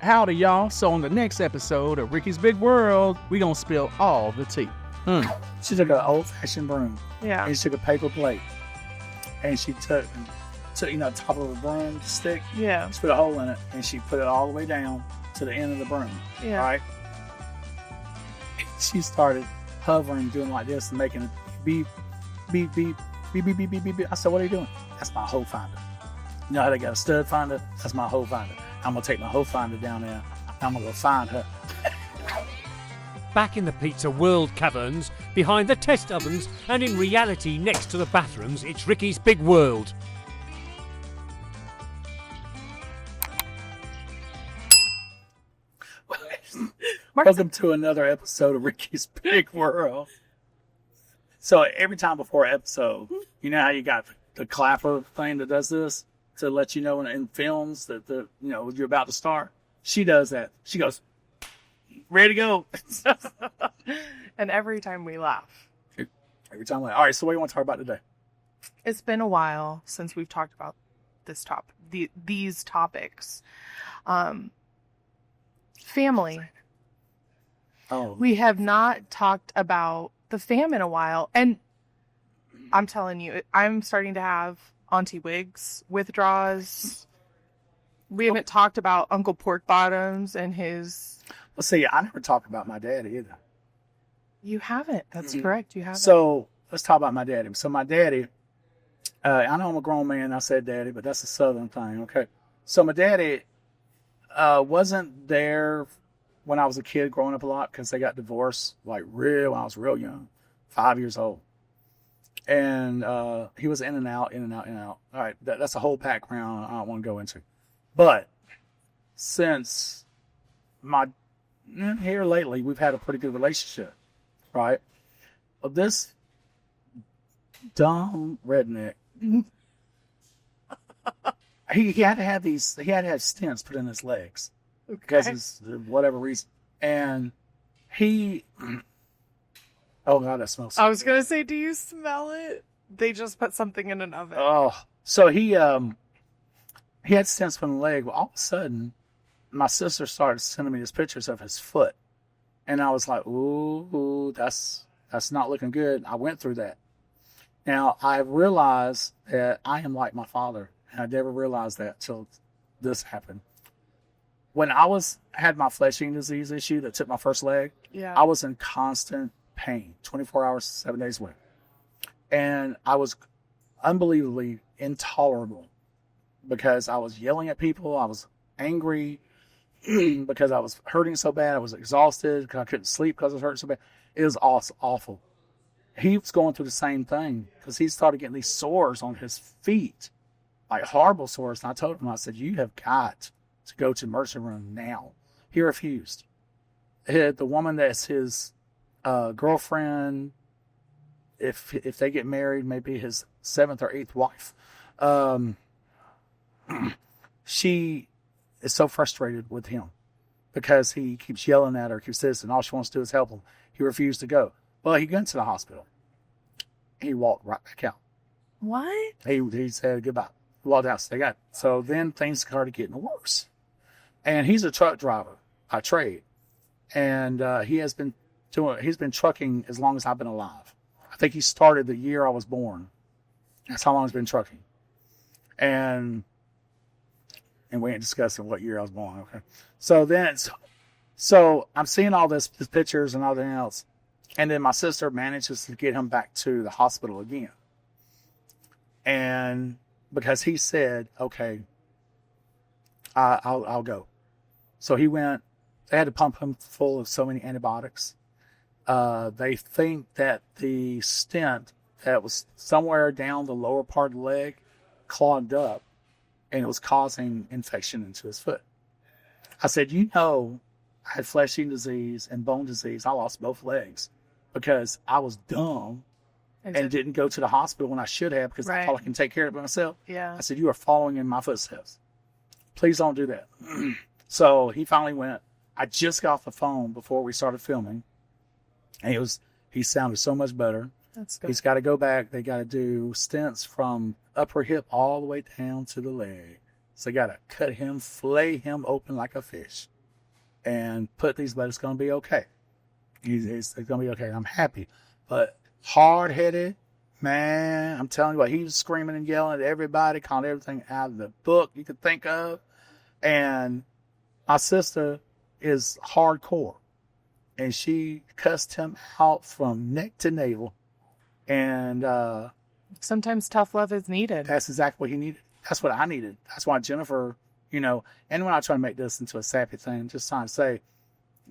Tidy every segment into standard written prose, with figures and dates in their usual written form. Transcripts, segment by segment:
Howdy, y'all. So on the next episode of Ricky's Big World, we gonna spill all the tea. She took an old-fashioned broom. Yeah. And she took a paper plate. And she took the top of a broom stick. Yeah. She put a hole in it. And she put it all the way down to the end of the broom. Yeah. Right? She started hovering, doing like this and making it beep, beep, beep, beep, beep, beep, beep, beep, beep. I said, what are you doing? That's my Hoe Finder. You know how they got a stud finder? That's my Hoe Finder. I'm going to take my Hoe Finder down there. I'm going to go find her. Back in the pizza world caverns, behind the test ovens, and in reality next to the bathrooms, it's Ricky's Big World. Welcome to another episode of Ricky's Big World. So every time before an episode, you know how you got the clapper thing that does this to let you know in films that you're about to start? She does that. She goes, ready to go. And every time we laugh. Every time. All right, so what do you want to talk about today? It's been a while since we've talked about these topics. Family. Oh. We have not talked about the fam in a while. And I'm telling you, I'm starting to have Auntie Wigs withdrawals. We haven't talked about Uncle Pork Bottoms and his... Well, see, I never talk about my daddy either. You haven't. That's correct. You haven't. So let's talk about my daddy. So my daddy, I know I'm a grown man. I said daddy, but that's a Southern thing. Okay. So my daddy wasn't there when I was a kid growing up a lot because they got divorced when I was real young, 5 years old. And he was in and out, in and out, in and out. All right. That's a whole background I don't want to go into. But since here lately, we've had a pretty good relationship, right? Well, this dumb redneck, he had to have stents put in his legs because of whatever reason. And oh God, that smells. I was going to say, do you smell it? They just put something in an oven. Oh, so he had stents put in the leg. Well, all of a sudden, my sister started sending me these pictures of his foot. And I was like, ooh, that's not looking good. I went through that. Now, I realized that I am like my father. And I never realized that till this happened. When I had my flesh eating disease issue that took my first leg, I was in constant pain, 24 hours, 7 days a week. And I was unbelievably intolerable because I was yelling at people. I was angry because I was hurting so bad. I was exhausted because I couldn't sleep because I was hurting so bad. It was awful. He was going through the same thing because he started getting these sores on his feet, like horrible sores. And I told him, I said, you have got to go to emergency room now. He refused. The woman that's his girlfriend, if they get married, maybe his 7th or 8th wife, she is so frustrated with him because he keeps yelling at her, keeps this, and all she wants to do is help him. He refused to go. Well, he went to the hospital. He walked right back out. What? He said goodbye. He walked out. So then things started getting worse. And he's a truck driver by trade. And he's been trucking as long as I've been alive. I think he started the year I was born. That's how long he's been trucking. And we ain't discussing what year I was born, okay? So I'm seeing all this pictures and everything else. And then my sister manages to get him back to the hospital again. And because he said, okay, I'll go. So he went. They had to pump him full of so many antibiotics. They think that the stent that was somewhere down the lower part of the leg clogged up, and it was causing infection into his foot. I said, I had flesh-eating disease and bone disease. I lost both legs because I was dumb and didn't go to the hospital when I should have because I thought I can take care of it myself. Yeah. I said, you are following in my footsteps. Please don't do that. So he finally went. I just got off the phone before we started filming. And he sounded so much better. That's good. He's got to go back. They got to do stents from upper hip all the way down to the leg. So you got to cut him, fillet him open like a fish, and put these, but it's going to be okay. It's going to be okay. I'm happy. But hard-headed, man, I'm telling you what, he was screaming and yelling at everybody, calling everything out of the book you could think of. And my sister is hardcore. And she cussed him out from neck to navel. And sometimes tough love is needed. that's exactly what he needed. That's what I needed. That's why Jennifer, and when I try to make this into a sappy thing, just trying to say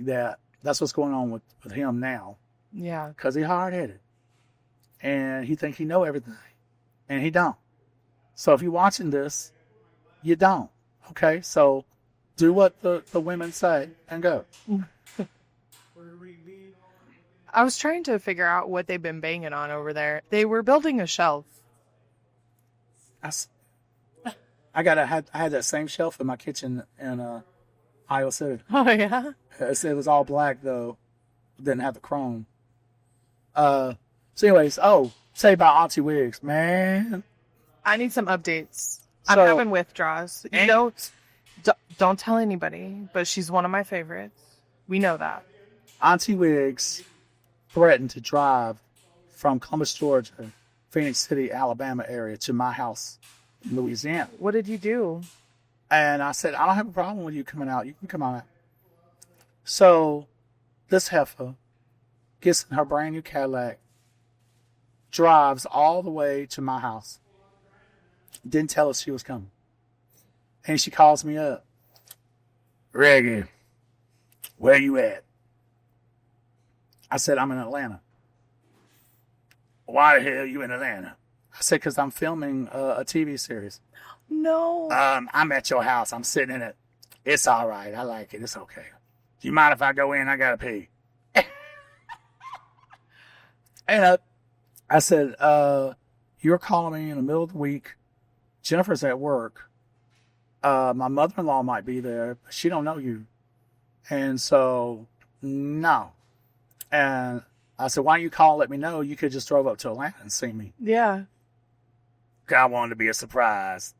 that that's what's going on with him now. Yeah. Because he's hard-headed. And he think he know everything. And he don't. So if you're watching this, you don't. Okay? So do what the women say and go. I was trying to figure out what they've been banging on over there. They were building a shelf. I had that same shelf in my kitchen in Iowa City. Oh, yeah? It was all black, though. It didn't have the chrome. So anyways, say about Auntie Wigs, man. I need some updates. I'm So- having withdrawals. Don't tell anybody, but she's one of my favorites. We know that. Auntie Wigs threatened to drive from Columbus, Georgia, Phoenix City, Alabama area to my house in Louisiana. What did you do? And I said, I don't have a problem with you coming out. You can come out. So this heifer gets in her brand new Cadillac, drives all the way to my house. Didn't tell us she was coming. And she calls me up. Reggie, where you at? I said, I'm in Atlanta. Why the hell are you in Atlanta? I said, because I'm filming a TV series. No. I'm at your house. I'm sitting in it. It's all right. I like it. It's okay. Do you mind if I go in? I got to pee. And I said, you're calling me in the middle of the week. Jennifer's at work. My mother-in-law might be there, but she don't know you. And so, no. And I said, why don't you call and let me know? You could just drove up to Atlanta and see me. Yeah. I wanted to be a surprise.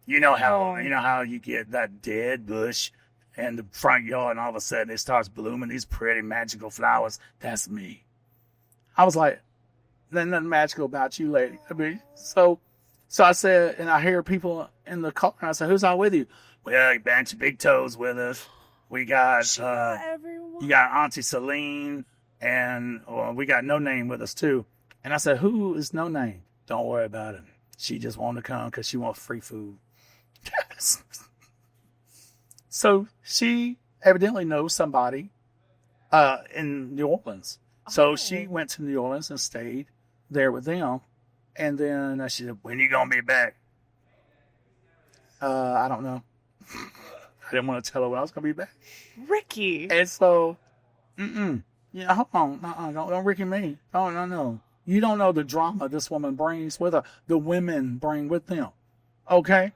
You know how you get that dead bush in the front yard and all of a sudden it starts blooming these pretty magical flowers. That's me. I was like, there's nothing magical about you, lady. I mean, so I said, and I hear people in the car, and I said, who's all with you? Well, Auntie Big Toe's with us. We got, you got Auntie Celine, and we got No Name with us too. And I said, who is No Name? Don't worry about it. She just wanted to come because she wants free food. So she evidently knows somebody in New Orleans. So she went to New Orleans and stayed there with them. And then she said, when you going to be back? I don't know. I didn't want to tell her when I was going to be back. Ricky. And so, yeah, hold on. Don't Ricky me. Oh, no. You don't know the drama this woman brings with her. The women bring with them. Okay?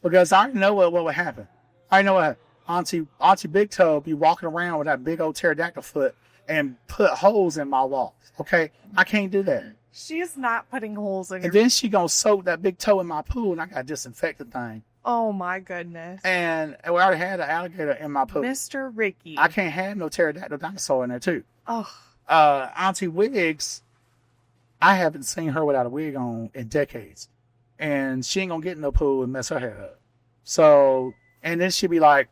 Because I know what would happen. I know what Auntie Big Toe be walking around with that big old pterodactyl foot and put holes in my walls. Okay? I can't do that. She's not putting holes in And then she gonna soak that big toe in my pool and I gotta disinfect the thing. Oh my goodness. And we already had an alligator in my pool. Mr. Ricky. I can't have no pterodactyl dinosaur in there too. Oh. Auntie Wigs, I haven't seen her without a wig on in decades. And she ain't gonna get in the pool and mess her hair up. So, and then she'd be like,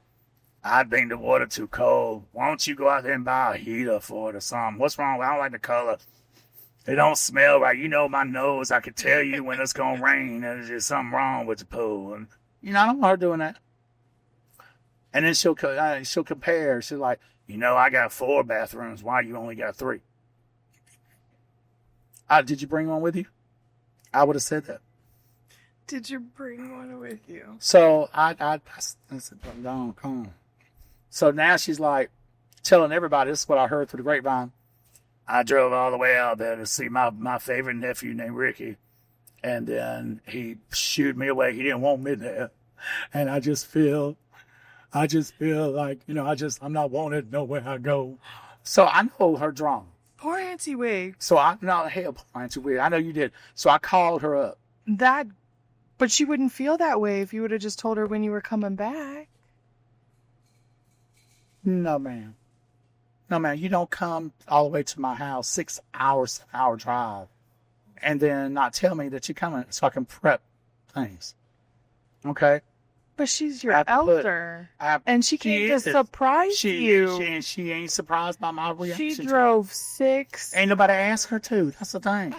I think the water too cold. Why don't you go out there and buy a heater for it or something? What's wrong? I don't like the color. It don't smell right. You know my nose. I can tell you when it's gonna rain. There's just something wrong with the pool. And I don't want her doing that. And then she'll compare. She's like, I got 4 bathrooms. Why you only got 3? Did you bring one with you? I would have said that. Did you bring one with you? So I said, come on. So now she's like telling everybody, this is what I heard through the grapevine. I drove all the way out there to see my favorite nephew named Ricky. And then he shooed me away. He didn't want me there. And I just feel like, I'm not wanted nowhere I go. So I know her drama. Poor Auntie Wigs. So poor Auntie Wigs. I know you did. So I called her up. That But she wouldn't feel that way if you would have just told her when you were coming back. No, ma'am. No, ma'am. You don't come all the way to my house, 6 hours, 7-hour drive, and then not tell me that you're coming so I can prep things. Okay? But she's your I have to put- elder. I- And she came to is. surprise you. She ain't surprised by my reaction. She drove 6. Ain't nobody asked her to. That's the thing.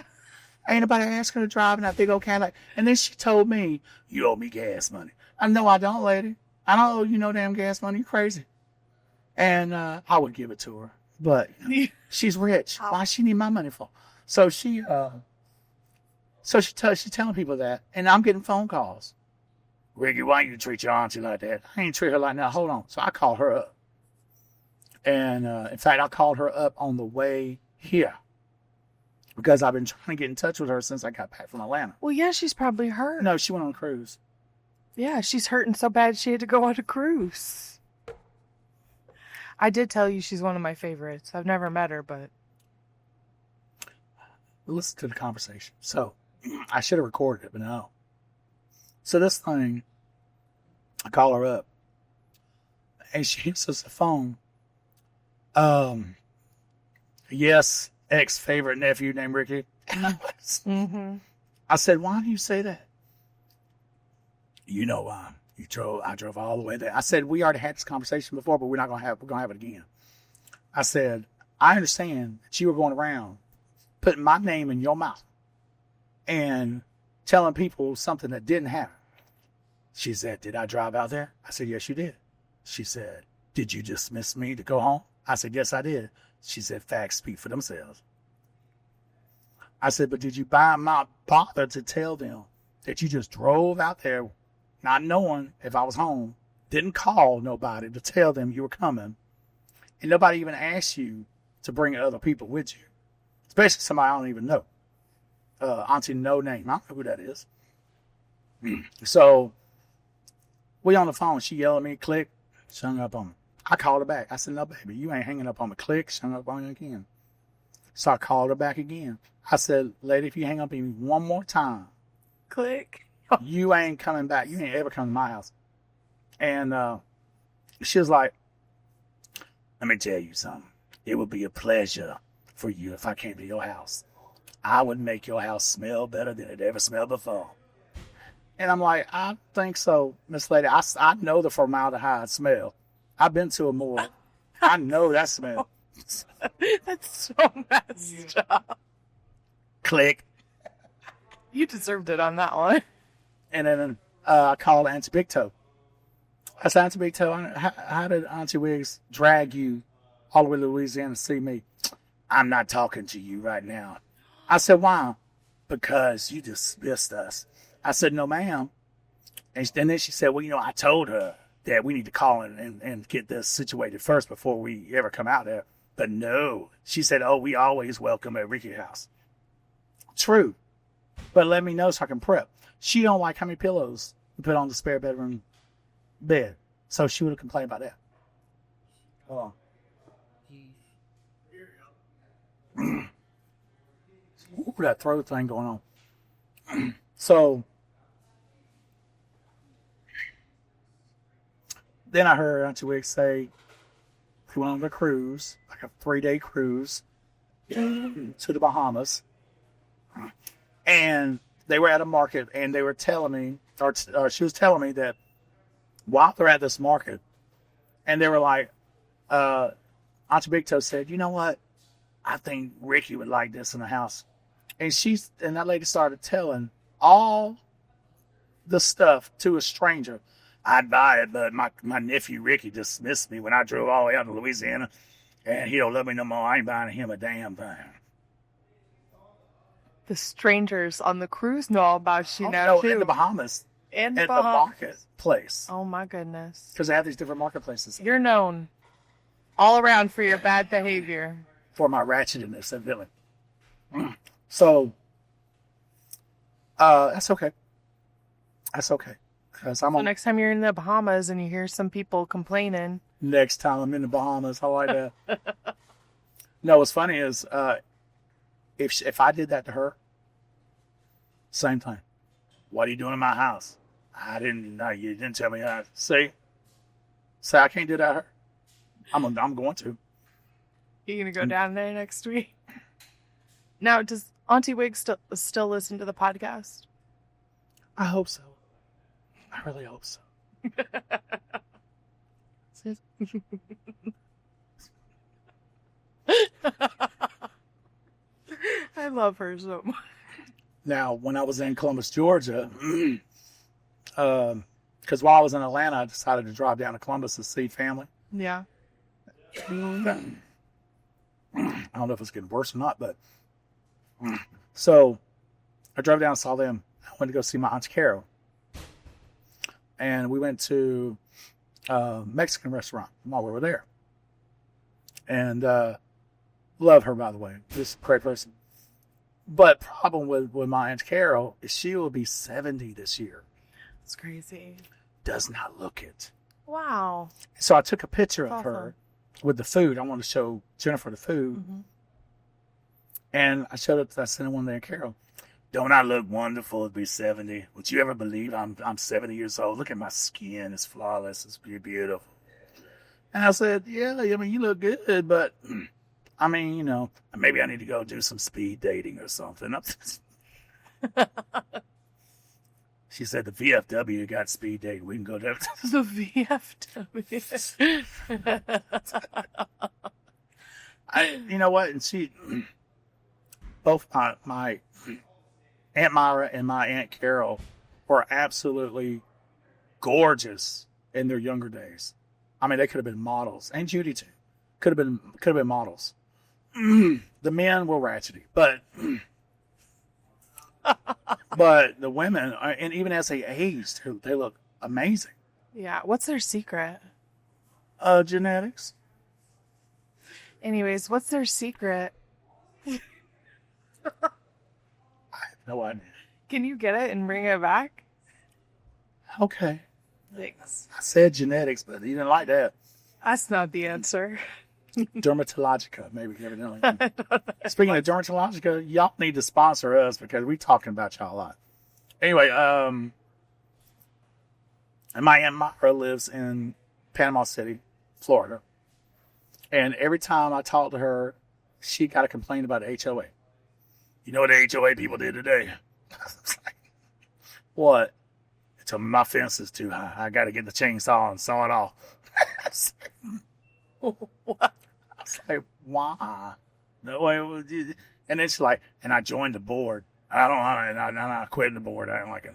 Ain't nobody asked her to drive in that big old Cadillac. And then she told me, you owe me gas money. I know I don't, lady. I don't owe you no damn gas money. You crazy. And I would give it to her. But you know, she's rich. Why she need my money for? So she's telling people that. And I'm getting phone calls. Ricky, why you treat your auntie like that? I ain't treat her like that. Hold on. So I called her up. And in fact, I called her up on the way here. Because I've been trying to get in touch with her since I got back from Atlanta. Well, yeah, she's probably hurt. No, she went on a cruise. Yeah, she's hurting so bad she had to go on a cruise. I did tell you she's one of my favorites. I've never met her, but... Listen to the conversation. So, I should have recorded it, but no. So this thing, I call her up. And she answers the phone. Yes, ex-favorite nephew named Ricky. Mm-hmm. I said, why do you say that? You know why. I drove all the way there. I said, we already had this conversation before, but we're gonna have it again. I said, I understand that you were going around putting my name in your mouth and telling people something that didn't happen. She said, did I drive out there? I said, yes, you did. She said, did you dismiss me to go home? I said, yes, I did. She said, facts speak for themselves. I said, but did you bother to tell them that you just drove out there not knowing if I was home, didn't call nobody to tell them you were coming, and nobody even asked you to bring other people with you, especially somebody I don't even know. Auntie No Name. I don't know who that is. So we on the phone. She yelled at me, click, she hung up on me. I called her back. I said, no, baby, you ain't hanging up on me. Click, she hung up on me again. So I called her back again. I said, lady, if you hang up on me one more time, Click. you ain't coming back. You ain't ever coming to my house. And she was like, let me tell you something. It would be a pleasure for you if I came to your house. I would make your house smell better than it ever smelled before. And I'm like, I think so, Miss Lady. I know the formaldehyde smell. I've been to a morgue. I know that smell. That's so messed up. Click. You deserved it on that one. And then I called Auntie Big Toe. I said, Auntie Big Toe, how did Auntie Wigs drag you all the way to Louisiana to see me? I'm not talking to you right now. I said, why? Because you dismissed us. I said, no, ma'am. And then she said, well, you know, I told her that we need to call and get this situated first before we ever come out there. But no. She said, oh, we always welcome at Ricky's house. True. But let me know so I can prep. She don't like how many pillows we put on the spare bedroom bed. So she would have complained about that. Hold on. Ooh, that throat thing going on. So then I heard Auntie Wigs say he went on a cruise, like a 3-day cruise to the Bahamas. And they were at a market, and they were telling me, or she was telling me that while they're at this market, and they were like, Auntie Big Toe said, you know what? I think Ricky would like this in the house. And that lady started telling all the stuff to a stranger. I'd buy it, but my nephew Ricky dismissed me when I drove all the way out to Louisiana, and he don't love me no more. I ain't buying him a damn thing. The strangers on the cruise know all about you now, no, too. in the Bahamas. In the at Bahamas. the marketplace. Oh, my goodness. Because they have these different marketplaces. You're known all around for your bad behavior. For my ratchetness and villain. So, that's okay. That's okay. Because So next time you're in the Bahamas and you hear some people complaining. Next time I'm in the Bahamas, I like that. No, what's funny is, if I did that to her, same thing. What are you doing in my house? No, you didn't tell me that. See, I can't do that. I'm going to. You're gonna go down there next week. Now, does Auntie Wigs still listen to the podcast? I hope so. I really hope so. I love her so much. Now, when I was in Columbus, Georgia, because while I was in Atlanta, I decided to drive down to Columbus to see family. Yeah. I don't know if it's getting worse or not, but so I drove down and saw them. I went to go see my Aunt Carol, and we went to a Mexican restaurant while we were there. And love her, by the way, just a great person. But problem with my Aunt Carol is she will be 70 this year. It's crazy. Does not look it. Wow. So I took a picture of Awesome. her with the food. I wanted to show Jennifer the food. Mm-hmm. And I showed it. I sent one there, Carol. Don't I look wonderful to be 70? Would you ever believe I'm 70 years old? Look at my skin. It's flawless. It's beautiful. And I said, yeah, I mean, you look good, but I mean, you know, maybe I need to go do some speed dating or something. She said the VFW got speed dating. We can go there. The VFW. You know what? And both my Aunt Myra and my Aunt Carol were absolutely gorgeous in their younger days. I mean, they could have been models, and Judy too. Could have been models. The men were ratchety, but the women, and even as they aged, they look amazing. Yeah. What's their secret? Genetics. Anyways, what's their secret? I have no idea. Can you get it and bring it back? Okay. Thanks. I said genetics, but you didn't like that. That's not the answer. Dermatologica, maybe, evidently. Speaking of Dermatologica, y'all need to sponsor us because we're talking about y'all a lot. Anyway, and my Aunt Myra lives in Panama City, Florida. And every time I talk to her, she got to complain about the HOA. You know what the HOA people did today? I was like, what? They told me my fence is too high. I got to get the chainsaw and saw it off. What? I was like, why? No way. And it's like, and I joined the board. I quit the board. I don't like it.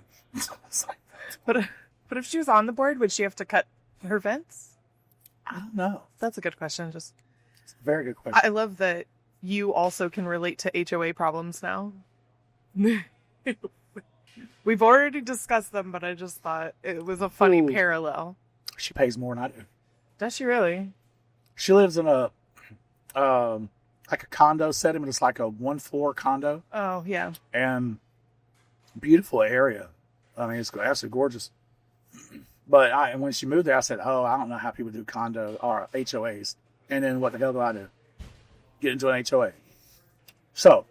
But if she was on the board, would she have to cut her fence? I don't know. That's a good question. It's a very good question. I love that you also can relate to HOA problems now. We've already discussed them, but I just thought it was a funny parallel. She pays more than I do. Does she really? She lives in a like a condo setting, but it's like a 1-floor condo. Oh, yeah. And beautiful area. I mean, it's absolutely gorgeous. But when she moved there, I said, I don't know how people do condo or HOAs. And then what the hell do I do? Get into an HOA. So,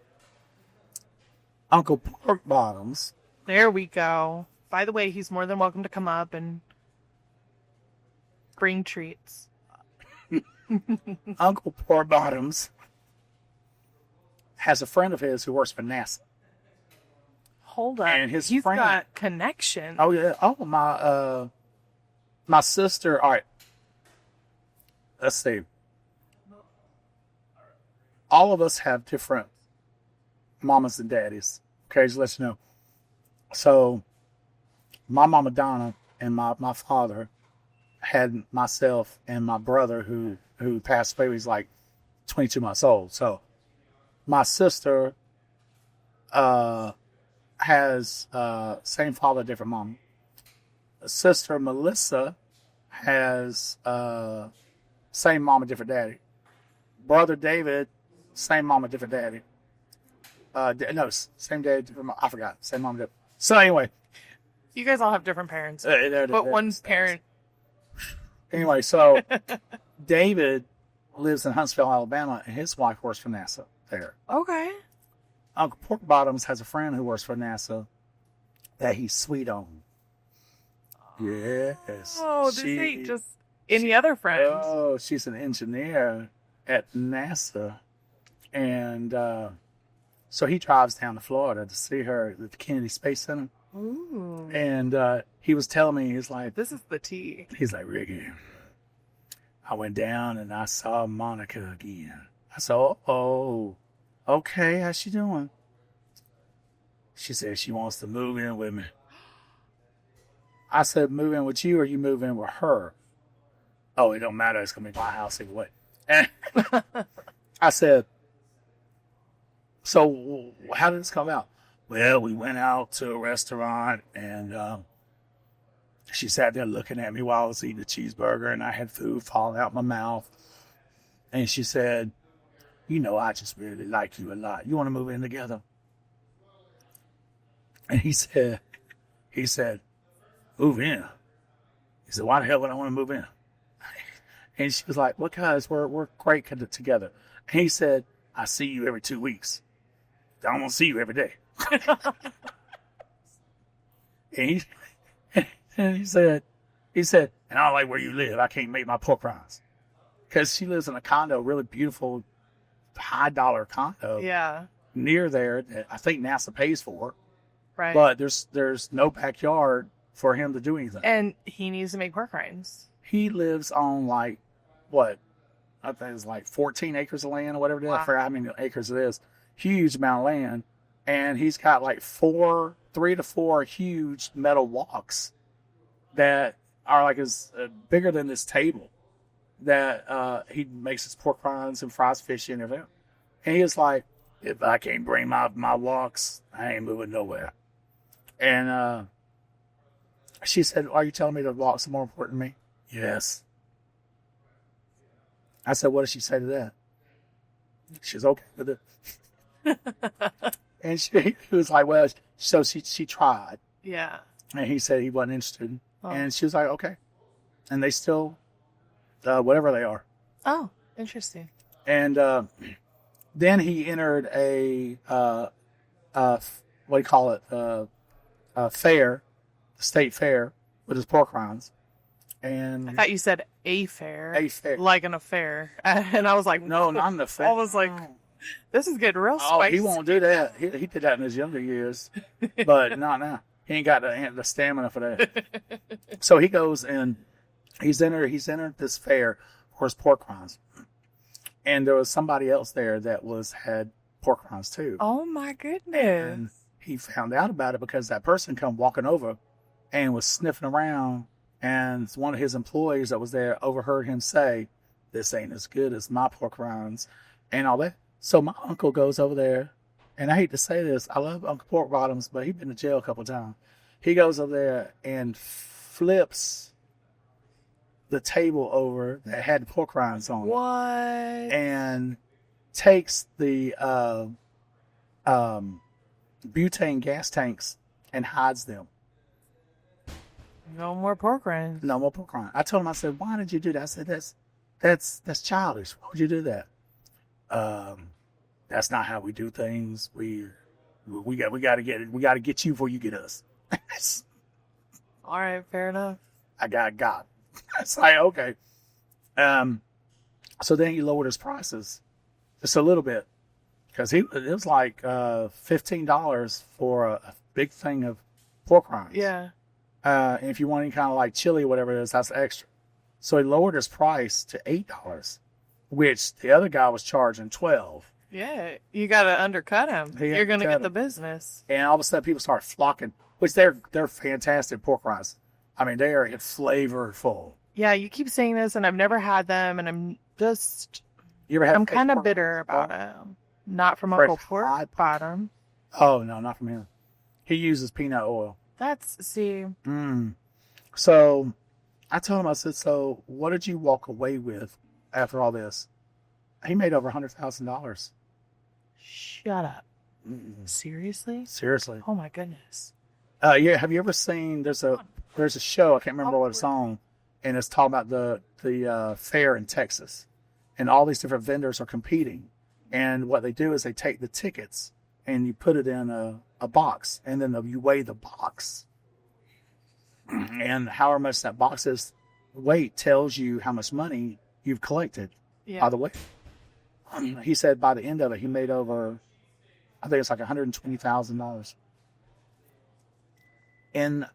Uncle Pork Bottoms. There we go. By the way, he's more than welcome to come up and bring treats. Uncle Pork Bottoms has a friend of his who works for NASA. Hold up. And he's got connection. Oh, yeah. Oh, my sister. All right. Let's see. All of us have different mamas and daddies. Okay, just let you know. So, my mama Donna and my father had myself and my brother who passed away. He was like 22 months old. So, my sister has same father, different mom. Sister Melissa has same mama, different daddy. Brother David, same mama, different daddy. No, same daddy, different mom. I forgot. Same mom, different. So anyway, You guys all have different parents. but One parent. Anyway, so David lives in Huntsville, Alabama, and his wife works for NASA there. Okay. Uncle Pork Bottoms has a friend who works for NASA that he's sweet on. Yes. Oh, this ain't just any other friend. Oh, she's an engineer at NASA. And so he drives down to Florida to see her at the Kennedy Space Center. Ooh. And he was telling me, he's like, This is the tea. he's like, Ricky, I went down and I saw Monica again. I said, oh, okay, how's she doing? She said she wants to move in with me. I said, move in with you or you move in with her? Oh, it don't matter. It's going to be my house either way. And I said, so how did this come out? Well, we went out to a restaurant and she sat there looking at me while I was eating a cheeseburger and I had food falling out my mouth. And she said, you know, I just really like you a lot. You want to move in together? And he said, move in. He said, why the hell would I want to move in? And she was like, well, guys, we're great together. And he said, I see you every 2 weeks. I don't want to see you every day. and he said, and I don't like where you live. I can't make my pork rinds. Because she lives in a condo, really beautiful, high-dollar condo. Yeah. Near there that I think NASA pays for. Right. But there's no backyard for him to do anything. And he needs to make pork rinds. He lives on like, what? I think it's like 14 acres of land or whatever it is. Wow. I forgot how many acres it is. Huge amount of land. And he's got like 3 to 4 huge metal walks that are like bigger than this table that he makes his pork rinds and fries fish and everything. And he was like, if I can't bring my walks, I ain't moving nowhere. And she said, are you telling me the walks are more important to me? Yes. I said, what did she say to that? She's okay with it. And he was like, well, so she tried. Yeah. And he said he wasn't interested. Oh. And she was like, okay. And they still, whatever they are. Oh, interesting. And then he entered a what do you call it? A fair, the state fair, with his pork rinds. And I thought you said a fair. A fair. Like an affair. And I was like, no, not in the fair. I was like, this is getting real Oh, spicy. he won't do that. He did that in his younger years, but not now. He ain't got the stamina for that. So he goes and he's entered this fair for his pork rinds. And there was somebody else there that had pork rinds too. Oh my goodness. And he found out about it because that person come walking over and was sniffing around. And one of his employees that was there overheard him say, this ain't as good as my pork rinds and all that. So my uncle goes over there, and I hate to say this, I love Uncle Pork Bottoms, but he's been to jail a couple of times. He goes over there and flips the table over that had the pork rinds on What? it. And takes the butane gas tanks and hides them. No more pork rinds. No more pork rind. I told him, I said, why did you do that? I said, that's childish. Why would you do that? That's not how we do things. We got to get you before you get us. All right, fair enough. I got. It's like, okay. So then he lowered his prices just a little bit because it was like $15 for a big thing of pork rinds. Yeah. And if you want any kind of like chili or whatever it is, that's extra. So he lowered his price to $8, which the other guy was charging $12. Yeah, you got to undercut him. You're going to get the business. And all of a sudden, people start flocking, which they're fantastic pork rinds. I mean, they are flavorful. Yeah, you keep saying this, and I've never had them, and I'm kind of bitter about them. Not from Uncle Pork Bottom. Oh, no, not from him. He uses peanut oil. See. So I told him, I said, so what did you walk away with after all this? He made over $100,000. Shut up. Seriously? Seriously. Oh my goodness. Yeah. Have you ever seen? There's a show. I can't remember what it's on, and it's talking about the fair in Texas, and all these different vendors are competing. And what they do is they take the tickets and you put it in a box, and then you weigh the box. And however much that box's weight tells you how much money you've collected by the weight. He said by the end of it, he made over, I think it's like $120,000. In,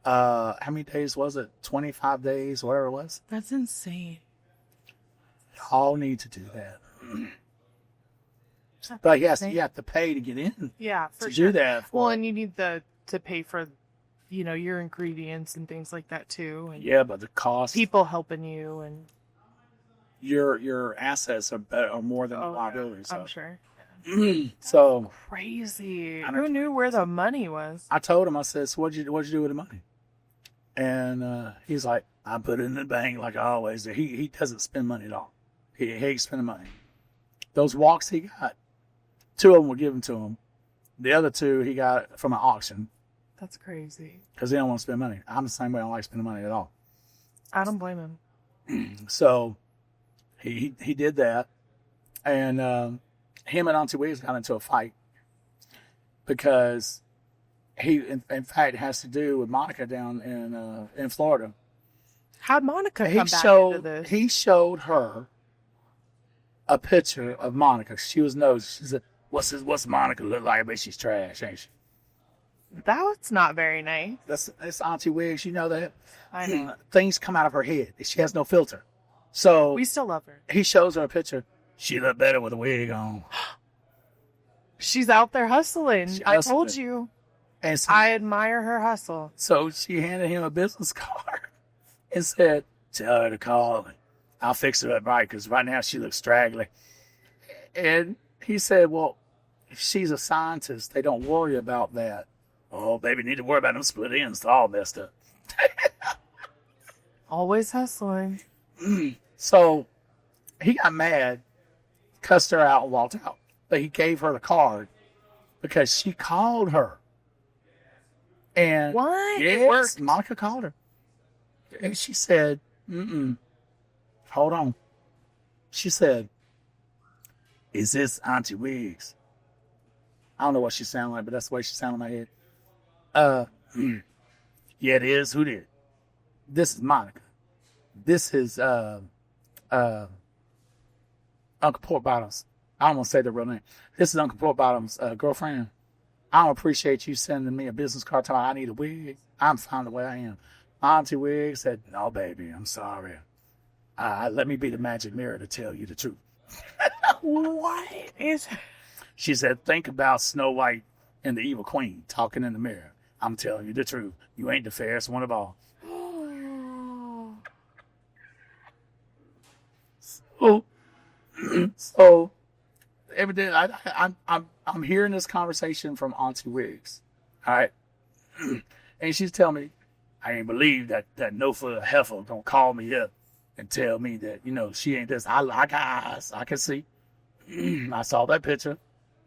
how many days was it? 25 days, whatever it was. That's insane. All need to do that. But yes, you have to pay to get in. Yeah, for to sure. do that. Well, and you need to pay for, your ingredients and things like that too. And yeah, but the cost. people helping you and Your assets are more than liabilities. I'm sure. So Crazy. Who knew where the money was? I told him, I said, so what'd you do with the money? And he's like, I put it in the bank like I always do. He doesn't spend money at all. He hates spending money. Those walks he got, 2 of them were given to him. The other 2 he got from an auction. That's crazy. Because he don't want to spend money. I'm the same way. I don't like spending money at all. I don't blame him. So he did that. And him and Auntie Wigs got into a fight. Because he, in fact, has to do with Monica down in Florida. How'd Monica come back into this? He showed her a picture of Monica. She was nosy. She said, what's Monica look like? I bet she's trash, ain't she? That's not very nice. That's Auntie Wigs. You know that? I know. Things come out of her head. She has no filter. So We still love her. he shows her a picture. She looked better with a wig on. She's out there hustling. She I hustling. told you. And so, I admire her hustle. so she handed him a business card and said, tell her to call me. I'll fix her up right, because right now she looks straggly. And he said, well, if she's a scientist, they don't worry about that. Oh, baby, need to worry about them split ends. It's all messed up. Always hustling. So he got mad, cussed her out, and walked out. But he gave her the card because she called her. And What? It yes, worked. Monica called her. And she said, hold on. She said, is this Auntie Wigs? I don't know what she sounded like, but that's the way she sounded in my head. Yeah, it is. Who did? This is Monica. This is Uncle Pork Bottoms. I don't want to say the real name. This is Uncle Pork Bottoms' girlfriend. I don't appreciate you sending me a business card telling me I need a wig. I'm fine the way I am. Auntie Wigs said, no, baby, I'm sorry. Let me be the magic mirror to tell you the truth. What is... She said, think about Snow White and the Evil Queen talking in the mirror. I'm telling you the truth. You ain't the fairest one of all. So evidently, I'm hearing this conversation from Auntie Wigs. All right. And she's telling me, I ain't believe that no-foot heifer gonna call me up and tell me that, she ain't this. I got eyes. I can see. I saw that picture.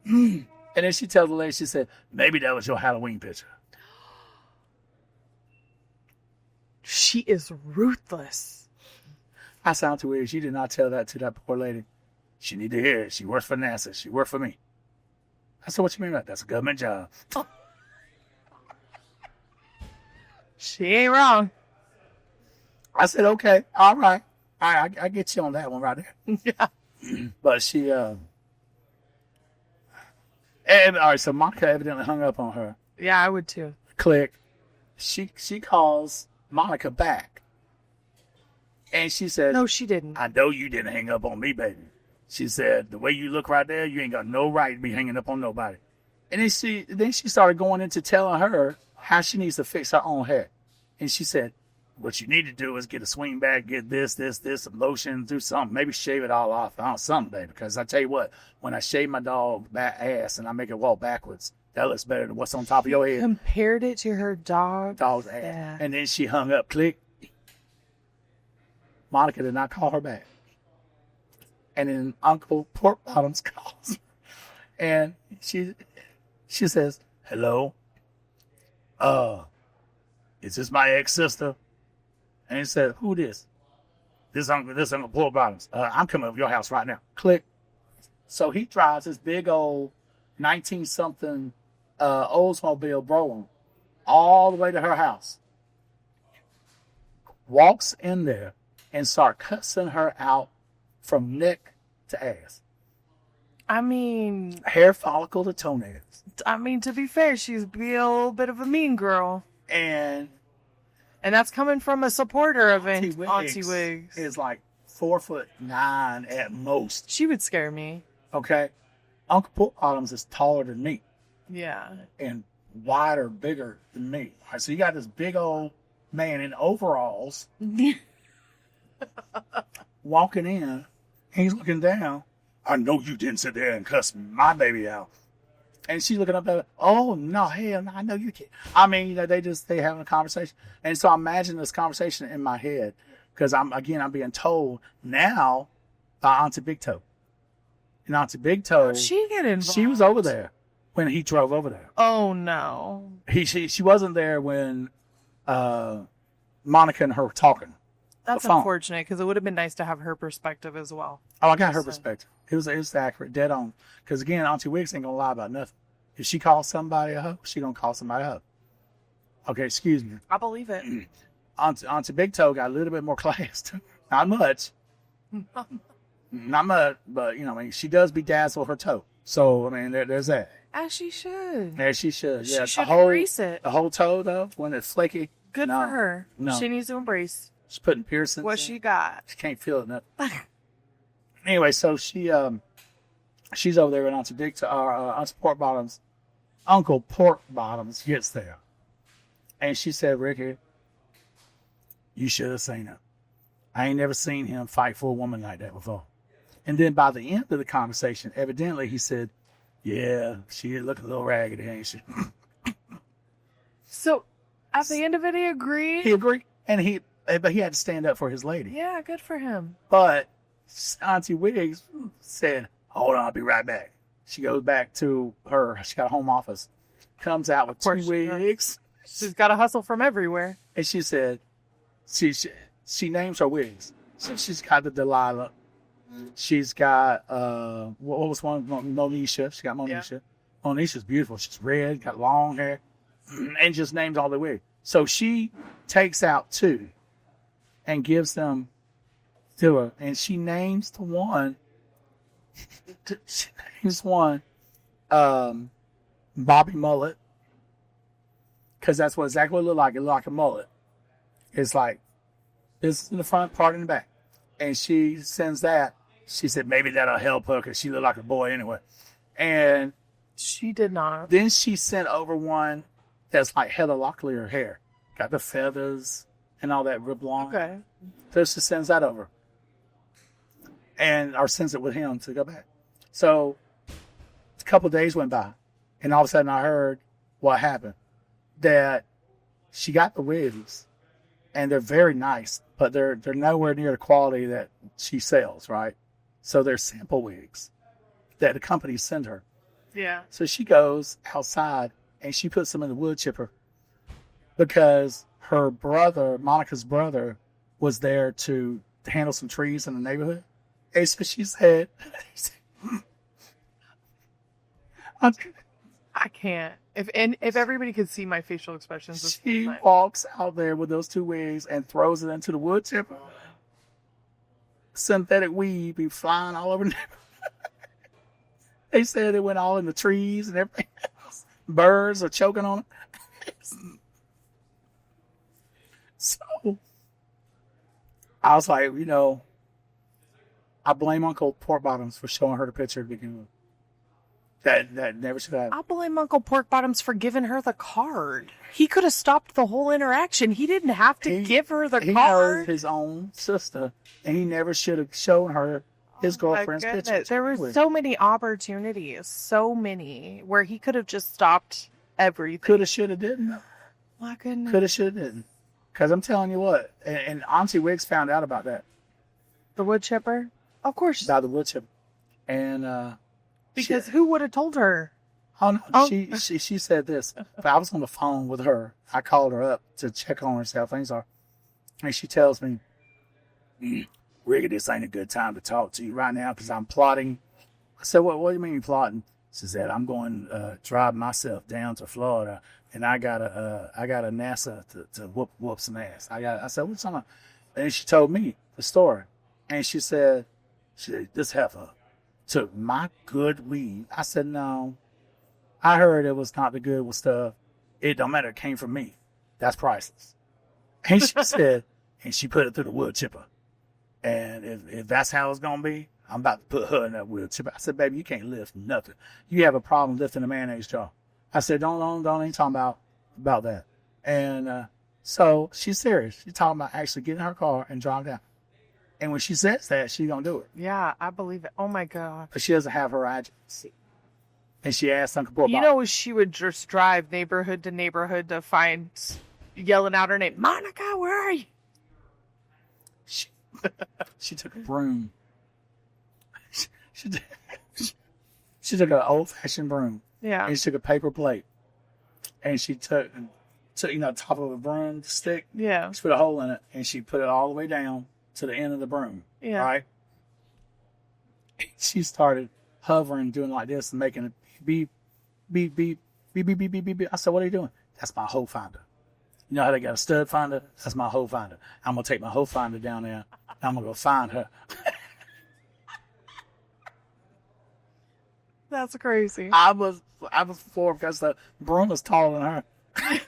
And then she tells the lady, she said, maybe that was your Halloween picture. She is ruthless. I said, Auntie Wigs, you did not tell that to that poor lady. She need to hear it. She works for NASA. She worked for me. I said, what you mean by that? That's a government job. She ain't wrong. I said, okay, all right. I get you on that one right there. Yeah. But she, and, all right, so Monica evidently hung up on her. Yeah, I would too. Click. She calls Monica back. And she said, No, she didn't. I know you didn't hang up on me, baby. She said, the way you look right there, you ain't got no right to be hanging up on nobody. And then she started going into telling her how she needs to fix her own hair. And she said, what you need to do is get a swing back, get this, some lotion, do something. Maybe shave it all off. Something, baby. Because I tell you what, when I shave my dog back ass and I make it walk backwards, that looks better than what's on top of your head. Compared it to her dog's ass. Yeah. And then she hung up. Click. Monica did not call her back. And then Uncle Pork Bottoms calls her. And she says, hello? Is this my ex-sister? And he said, who this? This Uncle Pork Bottoms. I'm coming over your house right now. Click. So he drives this big old 19-something Oldsmobile Broom all the way to her house. Walks in there and start cussing her out from neck to ass. I mean, Hair follicle to toenails. to be fair, she's a little bit of a mean girl. And that's coming from a supporter of Auntie Auntie Wigs. is like 4'9" at most. She would scare me. Okay? Uncle Pork Bottoms is taller than me Yeah. and wider, bigger than me. All right, so you got this big old man in overalls walking in. He's looking down. I know you didn't sit there and cuss my baby out. And she's looking up at her. Oh, no, hell no, I know you can't. I mean, they having a conversation. And so I imagine this conversation in my head because I'm being told now by Auntie Big Toe. And Auntie Big Toe, How'd she get involved? she was over there when he drove over there. Oh, no. She wasn't there when Monica and her were talking. That's The phone. unfortunate because it would have been nice to have her perspective as well. Oh, I got her So- perspective. It was accurate, dead on. Because again, Auntie Wigs ain't gonna lie about nothing. If she calls somebody a hoe, she gonna call somebody a hoe. Okay, excuse me. I believe it. Auntie Big Toe got a little bit more class. Not much. Not much, but I mean, she does bedazzle her toe. So I mean, there's that. As she should. Yeah, she should. Yeah, She should the whole embrace it. the whole toe though, when it's flaky. Good no, for her. No, She needs to embrace she's putting piercings. what in. she got. She can't feel it nothing. Anyway, so she's over there with Auntie Big Toe, Auntie Pork Bottoms. Uncle Pork Bottoms gets there, and she said, "Ricky, you should have seen him. I ain't never seen him fight for a woman like that before." And then by the end of the conversation, evidently he said, "Yeah, she look a little raggedy, ain't she?" So, at the end of it, he agreed. He agreed, and but he had to stand up for his lady. Yeah, good for him. But Auntie Wigs said, "Hold on, I'll be right back." She goes back to her. She got a home office. Comes out with course two she does. wigs, She's got to hustle from everywhere. and she said, she names her wigs. So she's got the Delilah. She's got what was one? Monisha. She got Monisha. Monisha's beautiful. She's red, got long hair, and just names all the wigs. So she takes out two and gives them to her, and she names the one. She names one Bobby Mullet, because that's exactly what it looked like. It looked like a mullet. It's like this in the front, part in the back, and she sends that. She said maybe that'll help her because she looked like a boy anyway. And She did not. then she sent over one that's like Heather Locklear hair, got the feathers and all that real long. Okay. So she sends that over. Or sends it with him to go back. So a couple of days went by, and all of a sudden I heard what happened. That she got the wigs, and they're very nice, but they're nowhere near the quality that she sells, right? So they're sample wigs that the company send her. Yeah. So she goes outside and she puts them in the wood chipper because her brother, Monica's brother, was there to handle some trees in the neighborhood. And so she said, I can't. If everybody could see my facial expressions, this she time. walks out there with those two wigs and throws it into the wood chipper. Synthetic weed be flying all over the neighborhood. They said it went all in the trees and everything else. Birds are choking on it. So I was like, I blame Uncle Pork Bottoms for showing her the picture to begin with. That never should have. I'll blame Uncle Pork Bottoms for giving her the card. He could have stopped the whole interaction. He didn't have to give her the He card. knows his own sister, and he never should have shown her his girlfriend's My goodness. picture. There were so many opportunities, so many, where he could have just stopped everything. Coulda, shoulda, didn't. My goodness. Coulda, shoulda, didn't. Because I'm telling you what, and Auntie Wigs found out about that. The wood chipper? Of course. About the wood chip. And, Because who would have told her? oh no, she said this. But I was on the phone with her. I called her up to check on herself. Things are, and she tells me, Ricky, this ain't a good time to talk to you right now because I'm plotting. I said, what do you mean you're plotting? She said, I'm going to drive myself down to Florida, and I got a NASA to whoop some ass. I said, what's on? And she told me the story. And she said, this heifer took my good weed. I said, no. I heard it was not the good stuff. It don't matter. It came from me. That's priceless. And she said, and she put it through the wood chipper. And if that's how it's going to be, I'm about to put her in that wood chipper. I said, baby, you can't lift nothing. You have a problem lifting a mayonnaise jar. I said, don't even talk about that. And so she's serious. She's talking about actually getting her car and driving down. And when she says that, she's going to do it. Yeah, I believe it. Oh, my God. But she doesn't have her address. And she asked Uncle Boy about You know, she would just drive neighborhood to neighborhood to find, yelling out her name, Monica, where are you? She took a broom. She took an old-fashioned broom. Yeah. And she took a paper plate. And she took top of a broom stick. Yeah. She put a hole in it, and she put it all the way down to the end of the broom. Yeah. Right? She started hovering, doing like this, and making it beep, beep, beep, beep, beep, beep, beep, beep, beep. I said, what are you doing? That's my Hoe Finder. You know how they got a stud finder? That's my Hoe Finder. I'm going to take my Hoe Finder down there. I'm going to go find her. That's crazy. I was floored because the broom was taller than her.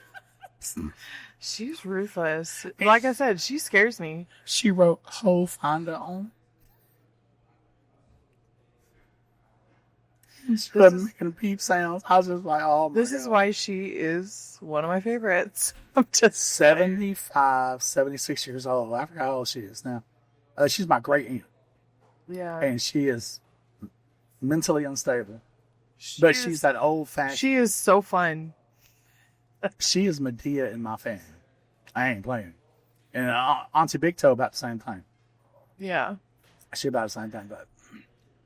She's ruthless. Like I said, she scares me. She wrote Hoe Finder on. She was making beep sounds. I was just like, oh my This God. is why she is one of my favorites. I'm just 75, 76 years old. I forgot how old she is now. She's my great aunt. Yeah. And she is mentally unstable. But she's that old fashioned. She is so fun. She is Medea in my family. I ain't playing. And Auntie Big Toe about the same thing. Yeah. She about the same thing, but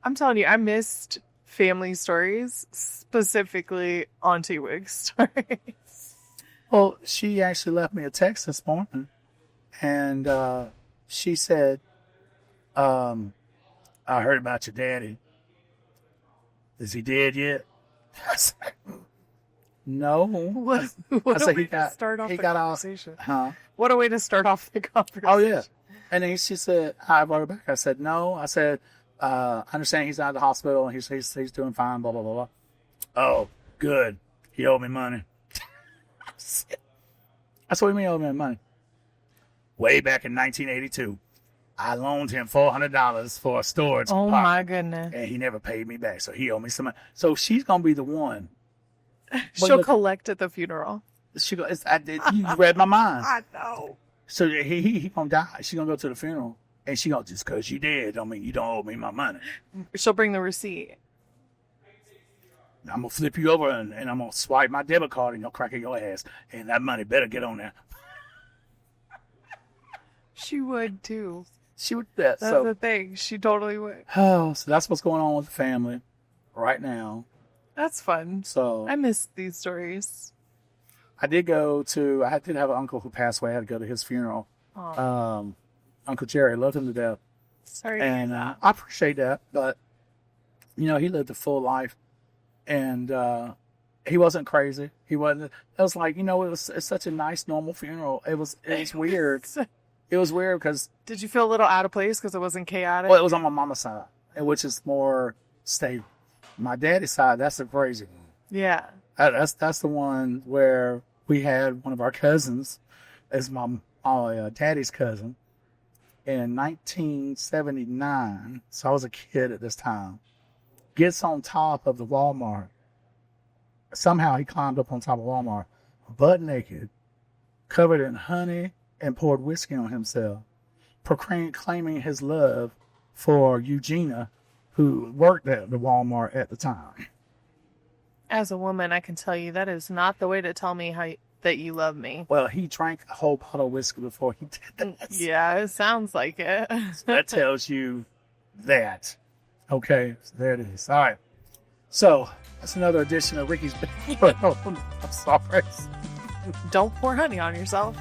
I'm telling you, I missed family stories, specifically Auntie Wigs stories. well, she actually left me a text this morning, and she said, "I heard about your daddy. Is he dead yet?" I said, "No." What I a said, way to start off the conversation. Huh? What a way to start off the conversation. Oh yeah. And then she said, I brought her back. I said, no. I said, I understand he's out of the hospital and he's doing fine, blah, blah, blah, blah. Oh, good. He owed me money. That's what you mean, owed me money. Way back in 1982, I loaned him $400 for a storage. Oh, apartment, my goodness. and he never paid me back, so he owed me some money. So she's going to be the one. She'll collect at the funeral. You read my mind. I know. So he gonna die. She's gonna go to the funeral, and she gonna, just because you dead don't mean you don't owe me my money. She'll bring the receipt. I'm gonna flip you over and I'm gonna swipe my debit card and you'll crack your ass, and that money better get on there. She would too. She would do that. That's the thing. She totally would. So that's what's going on with the family right now. That's fun. So I miss these stories. I did have an uncle who passed away. I had to go to his funeral. Uncle Jerry, loved him to death. Sorry. And I appreciate that, but he lived a full life, and he wasn't crazy. He wasn't. It was like it's such a nice, normal funeral. It was weird. It was weird because Did you feel a little out of place because it wasn't chaotic? well, it was on my mama's side, which is more stable. My daddy's side, that's the crazy one. Yeah. That's the one where we had one of our cousins as my daddy's cousin in 1979. So I was a kid at this time. Gets on top of the Walmart. Somehow he climbed up on top of Walmart, butt naked, covered in honey, and poured whiskey on himself, claiming his love for Eugenia, who worked at the Walmart at the time. As a woman, I can tell you that is not the way to tell me that you love me. Well, he drank a whole bottle of whiskey before he did that. Yeah, it sounds like it. So that tells you that. Okay, so there it is. All right. So that's another edition of Ricky's Big World. I'm sorry. Don't pour honey on yourself.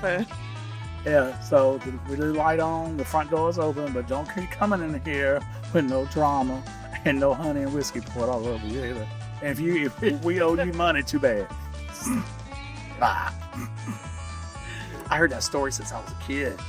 Yeah, so the light on, the front door is open, but don't keep coming in here with no drama and no honey and whiskey poured all over you either. And if we owe you money, too bad. Bye. I heard that story since I was a kid.